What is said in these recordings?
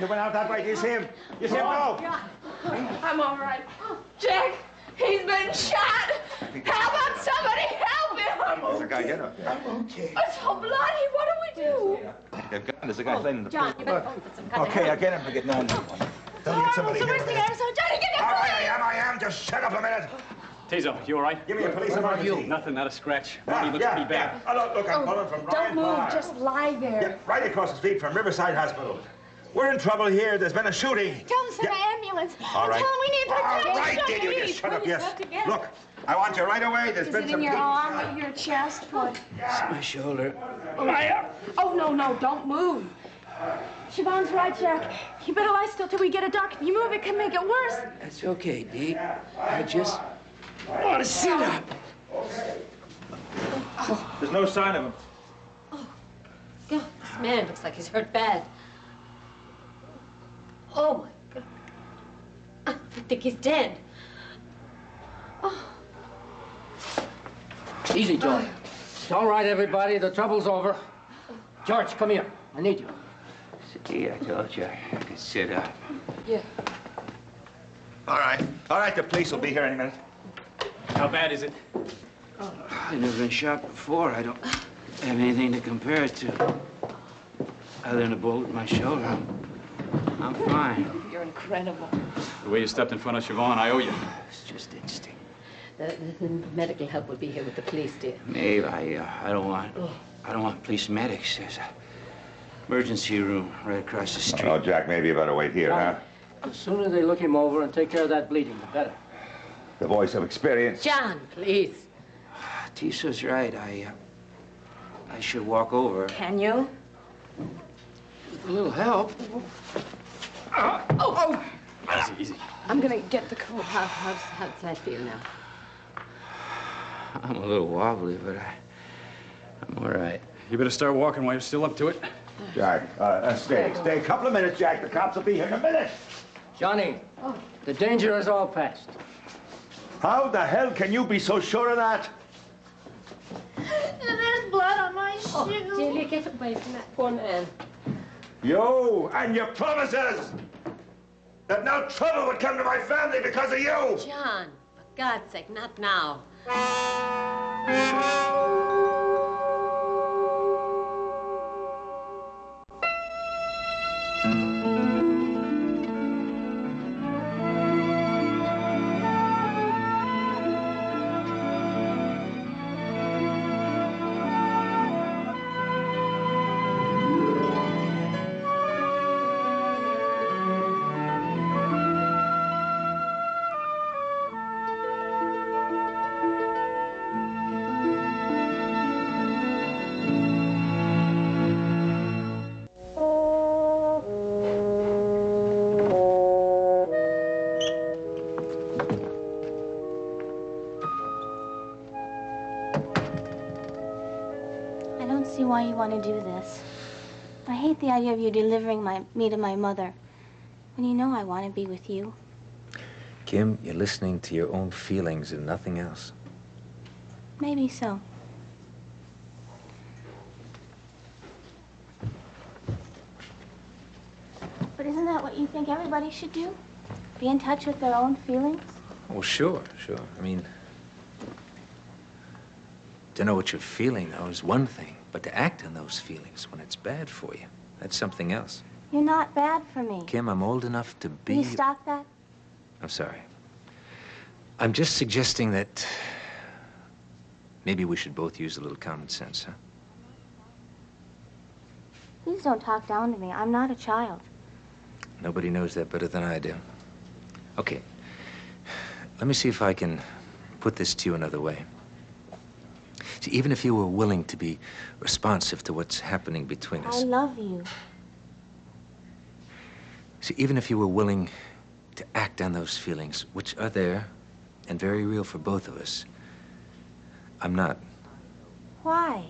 that went out that way. Do you see him? You see him now? Yeah. I'm all right. Jack, he's been shot. How about somebody help him? There's a guy, get him. I'm okay. It's so bloody. What do we do? There's a guy laying in the John, you better phone for some kind of Okay, I get him. I get 911. Don't get somebody here. Where's the air? So Johnny, get the police! I am. Just shut up a minute. Tizo, you all right? Give me a police emergency. Nothing, not a scratch. Marty looks pretty bad. Oh, look, I'm calling from Ryan Don't move. Park. Just lie there. Yeah, right across the street from Riverside Hospital. We're in trouble here. There's been a shooting. Tell him to send an ambulance. All right. Tell him we need protection. All right, did you just shut up? Yes. Look, I want you right away. There's been Is it some in your people- arm or your chest? What? It's my shoulder. Oh, no, don't move. Siobhan's right, Jack. You better lie still till we get a doctor. If you move, it can make it worse. That's okay, Dee. I just want to sit up. There's no sign of him. God, this man looks like he's hurt bad. Oh, my God. I think he's dead. Oh. Easy, George. It's all right, everybody. The trouble's over. George, come here. I need you. Dee, I told you I could sit up. Yeah. All right, the police will be here any minute. How bad is it? I've never been shot before. I don't have anything to compare it to. Other than a bullet in my shoulder, I'm fine. You're incredible. The way you stepped in front of Siobhan, I owe you. It's just instinct. The medical help will be here with the police, dear. Maeve, I don't want police medics. There's a emergency room right across the street. Oh, Jack, maybe you better wait here, huh? The sooner they look him over and take care of that bleeding, the better. The voice of experience. John, please. Tisa's right. I should walk over. Can you? With a little help. Easy. I'm gonna get the coat. How's that feel now? I'm a little wobbly, but I'm all right. You better start walking while you're still up to it. Jack, stay a couple of minutes, Jack. The cops will be here in a minute. Johnny, the danger is all past. How the hell can you be so sure of that? There's blood on my shoe. Oh, Julia, get away from that poor man. You and your promises that no trouble would come to my family because of you. John, for God's sake, not now. I don't see why you want to do this. I hate the idea of you delivering me to my mother when you know I want to be with you. Kim, you're listening to your own feelings and nothing else. Maybe so. But isn't that what you think everybody should do? Be in touch with their own feelings? Oh, sure. I mean, to know what you're feeling, though, is one thing. But to act on those feelings when it's bad for you, that's something else. You're not bad for me. Kim, I'm old enough to be... Will you stop that? I'm sorry. I'm just suggesting that maybe we should both use a little common sense, huh? Please don't talk down to me. I'm not a child. Nobody knows that better than I do. Okay. Let me see if I can put this to you another way. See, even if you were willing to be responsive to what's happening between us... I love you. See, even if you were willing to act on those feelings, which are there and very real for both of us, I'm not. Why?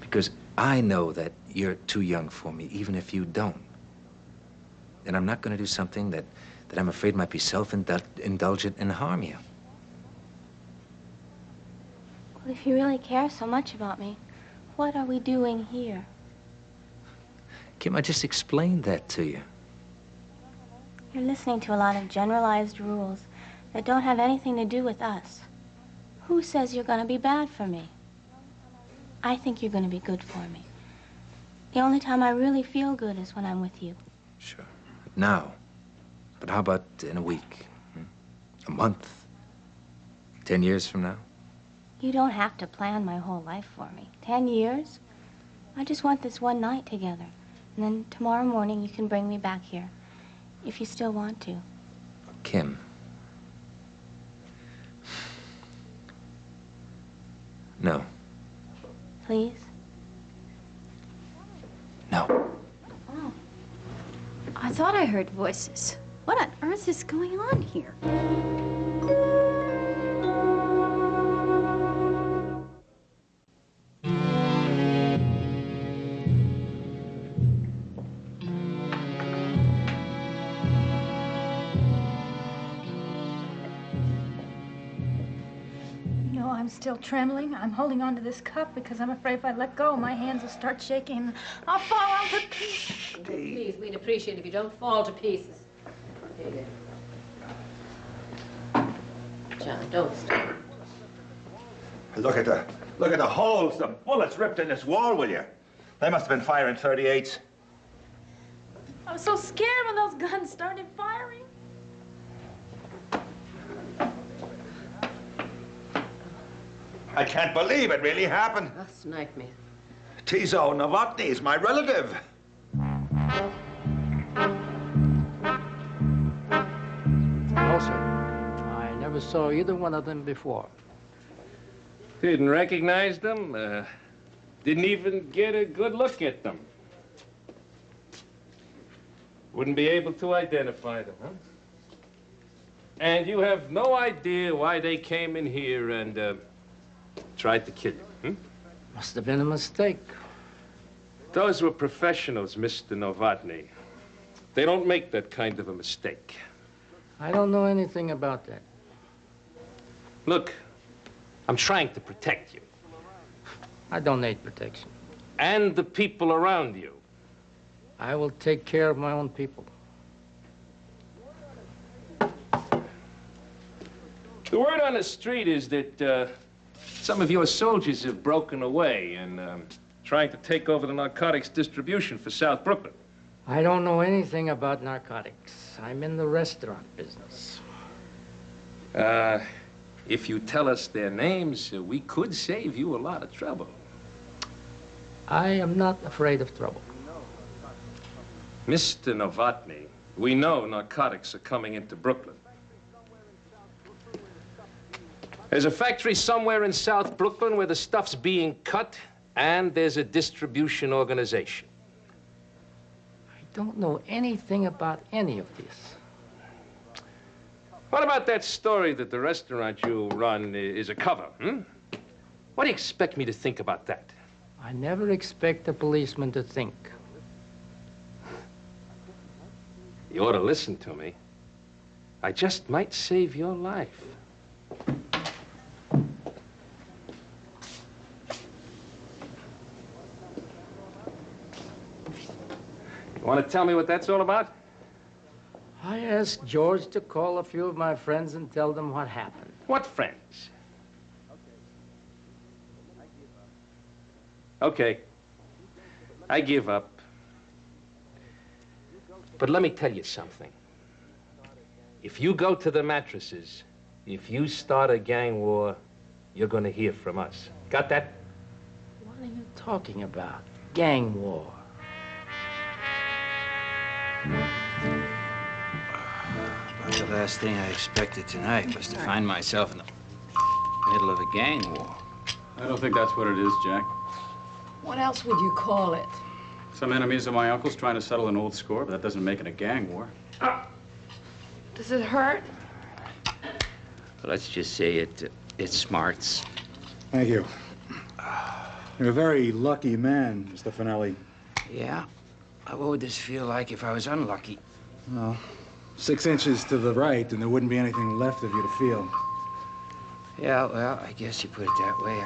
Because I know that you're too young for me, even if you don't. And I'm not going to do something that I'm afraid might be self-indulgent and harm you. Well, if you really care so much about me, what are we doing here? Kim, I just explained that to you. You're listening to a lot of generalized rules that don't have anything to do with us. Who says you're going to be bad for me? I think you're going to be good for me. The only time I really feel good is when I'm with you. Sure. Now. But how about in a week? A month? 10 years from now? You don't have to plan my whole life for me. 10 years? I just want this one night together. And then tomorrow morning you can bring me back here. If you still want to. Kim. No. Please? No. Oh. I thought I heard voices. What on earth is going on here? I'm still trembling. I'm holding on to this cup because I'm afraid if I let go, my hands will start shaking and I'll fall out to pieces. Please, we'd appreciate if you don't fall to pieces. Here you go. John, don't stop. Look at the holes, the bullets ripped in this wall, will you? They must have been firing .38s. I was so scared when those guns started firing. I can't believe it really happened. Oh, snipe me. Tizo Novotny is my relative. No, sir. I never saw either one of them before. Didn't recognize them? Didn't even get a good look at them? Wouldn't be able to identify them, huh? And you have no idea why they came in here and tried to kill you, Must have been a mistake. Those were professionals, Mr. Novotny. They don't make that kind of a mistake. I don't know anything about that. Look, I'm trying to protect you. I don't need protection. And the people around you. I will take care of my own people. The word on the street is that some of your soldiers have broken away and trying to take over the narcotics distribution for South Brooklyn. I don't know anything about narcotics. I'm in the restaurant business. If you tell us their names, we could save you a lot of trouble. I am not afraid of trouble. Mr. Novotny, we know narcotics are coming into Brooklyn. There's a factory somewhere in South Brooklyn where the stuff's being cut, and there's a distribution organization. I don't know anything about any of this. What about that story that the restaurant you run is a cover, What do you expect me to think about that? I never expect a policeman to think. You ought to listen to me. I just might save your life. You want to tell me what that's all about? I asked George to call a few of my friends and tell them what happened. What friends? Okay. I give up. But let me tell you something. If you go to the mattresses, if you start a gang war, you're going to hear from us. Got that? What are you talking about? Gang war. About the last thing I expected tonight was to find myself in the middle of a gang war. I don't think that's what it is, Jack. What else would you call it? Some enemies of my uncle's trying to settle an old score, but that doesn't make it a gang war. Does it hurt? Let's just say it smarts. Thank you. You're a very lucky man, Mr. Finelli. Yeah? What would this feel like if I was unlucky? Well, 6 inches to the right, and there wouldn't be anything left of you to feel. Yeah, well, I guess you put it that way.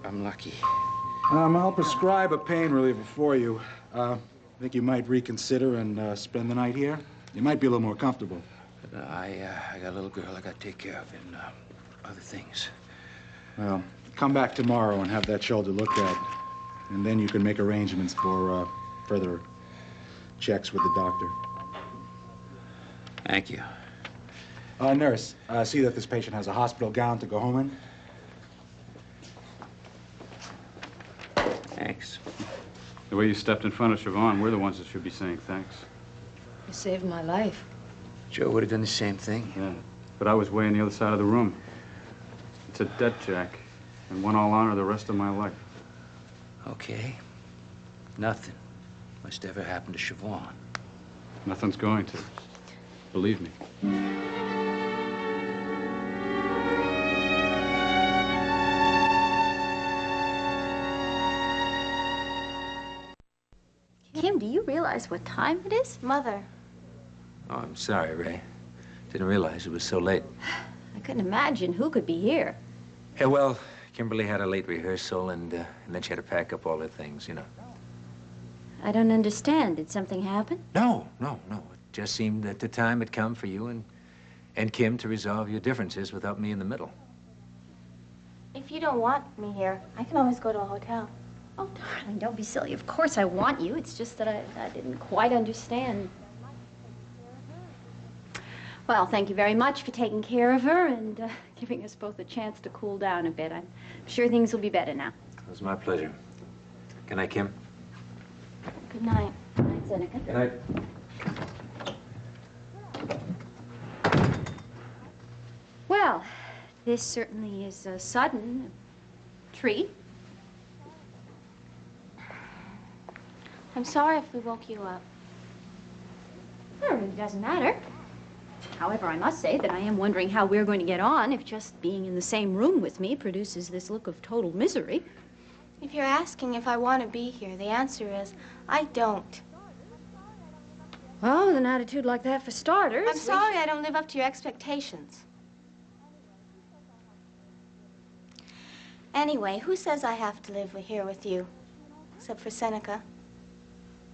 I'm lucky. I'll prescribe a pain reliever for you. Think you might reconsider and spend the night here? You might be a little more comfortable. I got a little girl I got to take care of and other things. Well, come back tomorrow and have that shoulder looked at. And then you can make arrangements for further checks with the doctor. Thank you. Nurse, see that this patient has a hospital gown to go home in. Thanks. The way you stepped in front of Siobhan, we're the ones that should be saying thanks. You saved my life. Joe would have done the same thing. Yeah, but I was way on the other side of the room. It's a debt, Jack, and one I'll honor the rest of my life. Okay. Nothing must ever happen to Siobhan. Nothing's going to. Believe me. Kim, do you realize what time it is? Mother. Oh, I'm sorry, Ray. Didn't realize it was so late. I couldn't imagine who could be here. Yeah, well, Kimberly had a late rehearsal, and then she had to pack up all her things, you know. I don't understand. Did something happen? No. It just seemed that the time had come for you and Kim to resolve your differences without me in the middle. If you don't want me here, I can always go to a hotel. Oh, darling, don't be silly. Of course I want you. It's just that I didn't quite understand. Well, thank you very much for taking care of her and giving us both a chance to cool down a bit. I'm sure things will be better now. It was my pleasure. Good night, Kim. Good night. Good night, Seneca. Good night. Well, this certainly is a sudden treat. I'm sorry if we woke you up. Well, it really doesn't matter. However, I must say that I am wondering how we're going to get on if just being in the same room with me produces this look of total misery. If you're asking if I want to be here, the answer is I don't. Well, with an attitude like that for starters... I'm sorry I don't live up to your expectations. Anyway, who says I have to live here with you? Except for Seneca.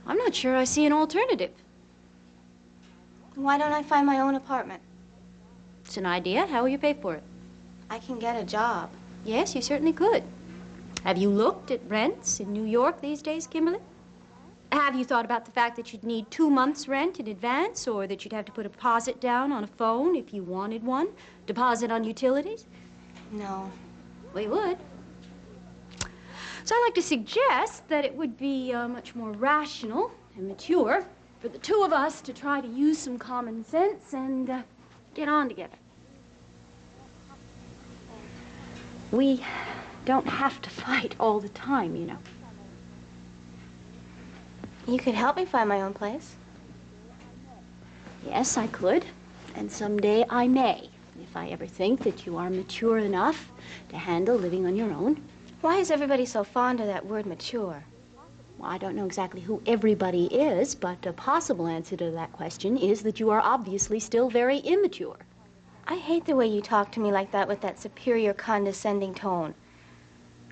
I'm not sure I see an alternative. Why don't I find my own apartment? It's an idea. How will you pay for it? I can get a job. Yes, you certainly could. Have you looked at rents in New York these days, Kimberly? Have you thought about the fact that you'd need 2 months' rent in advance, or that you'd have to put a deposit down on a phone if you wanted one? Deposit on utilities? No. We would. So I'd like to suggest that it would be much more rational and mature for the two of us to try to use some common sense and get on together. We don't have to fight all the time, you know. You could help me find my own place. Yes, I could. And someday I may, if I ever think that you are mature enough to handle living on your own. Why is everybody so fond of that word mature? Well, I don't know exactly who everybody is, but a possible answer to that question is that you are obviously still very immature. I hate the way you talk to me like that with that superior, condescending tone.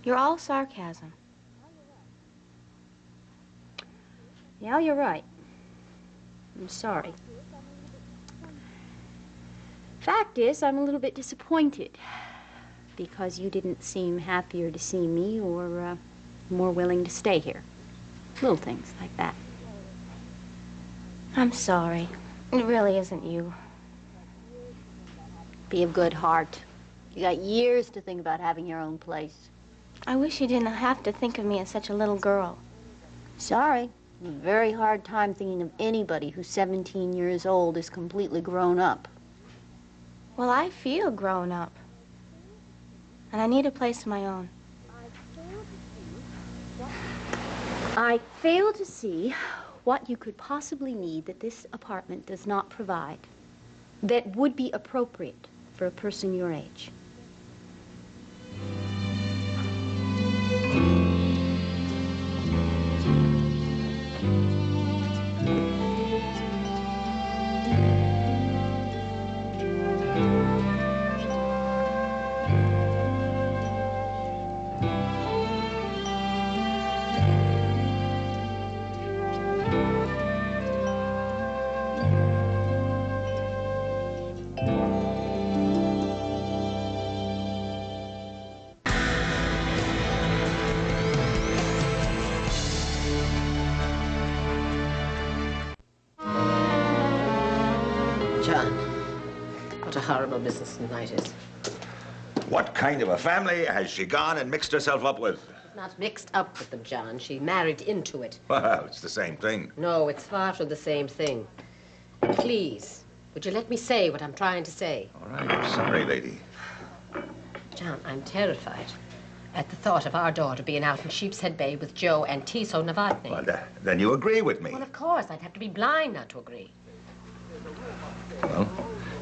You're all sarcasm. Yeah, you're right. I'm sorry. Fact is, I'm a little bit disappointed because you didn't seem happier to see me or more willing to stay here. Little things like that. I'm sorry. It really isn't you. Be of good heart. You got years to think about having your own place. I wish you didn't have to think of me as such a little girl. Sorry. A very hard time thinking of anybody who's 17 years old is completely grown up. Well, I feel grown up. And I need a place of my own. I fail to see what you could possibly need that this apartment does not provide that would be appropriate for a person your age. horrible business tonight is. What kind of a family has she gone and mixed herself up with? Not mixed up with them, John. She married into it. Well, it's the same thing. No, it's far from the same thing. Please, would you let me say what I'm trying to say? All right, I'm sorry, lady. John, I'm terrified at the thought of our daughter being out in Sheepshead Bay with Joe and Tiso Novotny. Well, then you agree with me. Well, of course. I'd have to be blind not to agree. Well,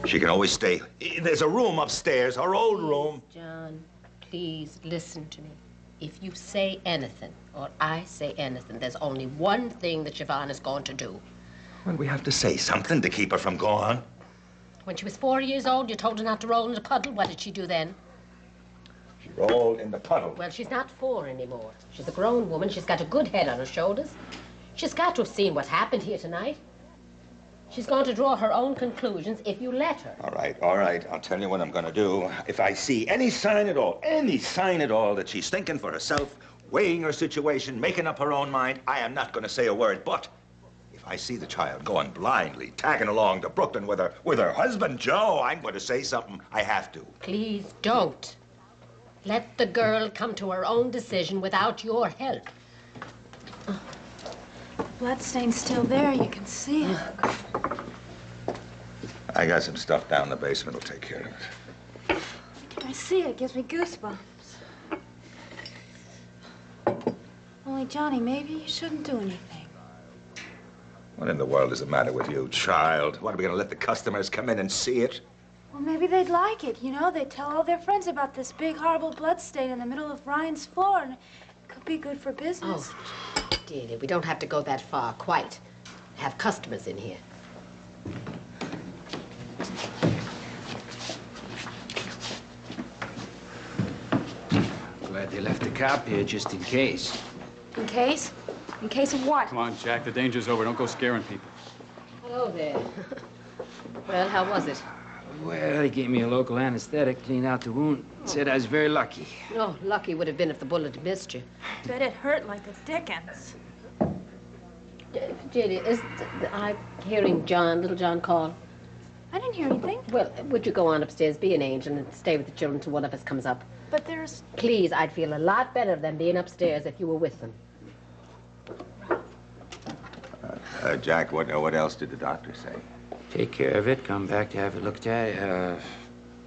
she can always stay. There's a room upstairs, her old room. John, please listen to me. If you say anything, or I say anything, there's only one thing that Siobhan is going to do. Well, we have to say something to keep her from going. When she was 4 years old, you told her not to roll in the puddle. What did she do then? She rolled in the puddle. Well, she's not 4 anymore. She's a grown woman. She's got a good head on her shoulders. She's got to have seen what happened here tonight. She's going to draw her own conclusions if you let her. All right. I'll tell you what I'm going to do. If I see any sign at all that she's thinking for herself, weighing her situation, making up her own mind, I am not going to say a word. But if I see the child going blindly, tagging along to Brooklyn with her husband, Joe, I'm going to say something. I have to. Please don't. Let the girl come to her own decision without your help. Bloodstain's still there. You can see it. I got some stuff down in the basement. Will take care of it. I see it. It gives me goosebumps. Only, Johnny, maybe you shouldn't do anything. What in the world is the matter with you, child? What, are we going to let the customers come in and see it? Well, maybe they'd like it. You know, they'd tell all their friends about this big, horrible bloodstain in the middle of Ryan's floor, and it could be good for business. Oh, dearie, we don't have to go that far, quite. Have customers in here. Glad they left the cop here just in case. In case? In case of what? Come on, Jack. The danger's over. Don't go scaring people. Hello there. Well, how was it? Well, he gave me a local anesthetic, cleaned out the wound, said I was very lucky. Oh, lucky would have been if the bullet had missed you. Bet it hurt like the dickens. Judy, I'm hearing little John call. I didn't hear anything. Well, would you go on upstairs, be an angel, and stay with the children till one of us comes up? But there's... Please, I'd feel a lot better than being upstairs if you were with them. Jack, what else did the doctor say? Take care of it, come back to have it looked at.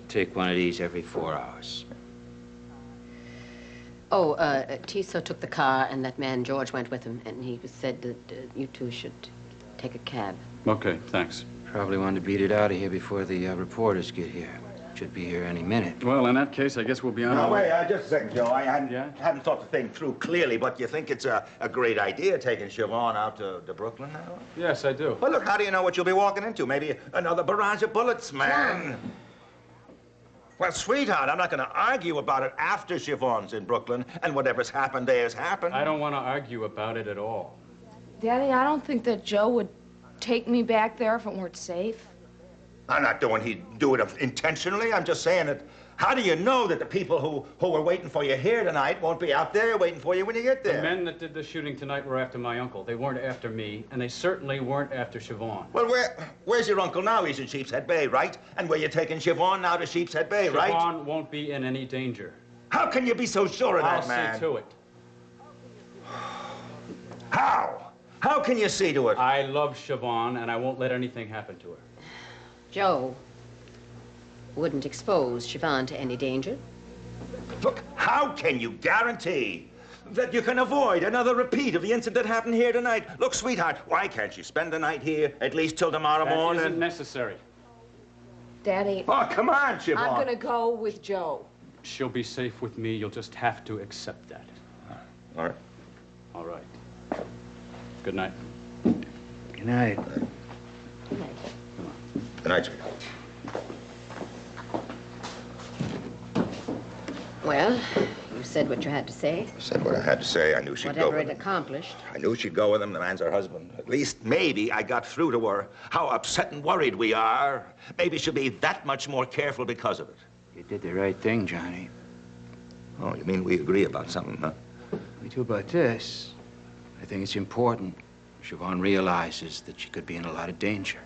Take one of these every 4 hours. Oh, Tiso took the car, and that man, George, went with him, and he said that you two should take a cab. Okay, thanks. Probably want to beat it out of here before the reporters get here. Should be here any minute. Well, in that case, I guess we'll be on our way. Wait, just a second, Joe. I hadn't thought the thing through clearly, but you think it's a great idea taking Siobhan out to Brooklyn now? Yes, I do. Well, look, how do you know what you'll be walking into? Maybe another barrage of bullets, man. Well, sweetheart, I'm not going to argue about it after Siobhan's in Brooklyn, and whatever's happened there has happened. I don't want to argue about it at all. Daddy, I don't think that Joe would take me back there if it weren't safe. I'm not doing he'd do it intentionally. I'm just saying that, how do you know that the people who were waiting for you here tonight won't be out there waiting for you when you get there? The men that did the shooting tonight were after my uncle. They weren't after me, and they certainly weren't after Siobhan. Well, where's your uncle now? He's in Sheepshead Bay, right? And where you taking Siobhan now to Sheepshead Bay, right? Siobhan won't be in any danger. How can you be so sure of that, man? I'll see to it. How? How can you see to it? I love Siobhan, and I won't let anything happen to her. Joe wouldn't expose Siobhan to any danger. Look, how can you guarantee that you can avoid another repeat of the incident that happened here tonight? Look, sweetheart, why can't you spend the night here, at least till tomorrow morning? That isn't necessary. Daddy... Oh, come on, Siobhan. I'm gonna go with Joe. She'll be safe with me. You'll just have to accept that. All right. All right. Good night. Good night. Good night. Good night, sweetheart. Well, you said what you had to say. I said what I had to say. I knew she'd go Whatever with it him. accomplished. I knew she'd go with him. The man's her husband. At least maybe I got through to her how upset and worried we are. Maybe she'll be that much more careful because of it. You did the right thing, Johnny. Oh, you mean we agree about something, huh? We do about this. I think it's important Siobhan realizes that she could be in a lot of danger.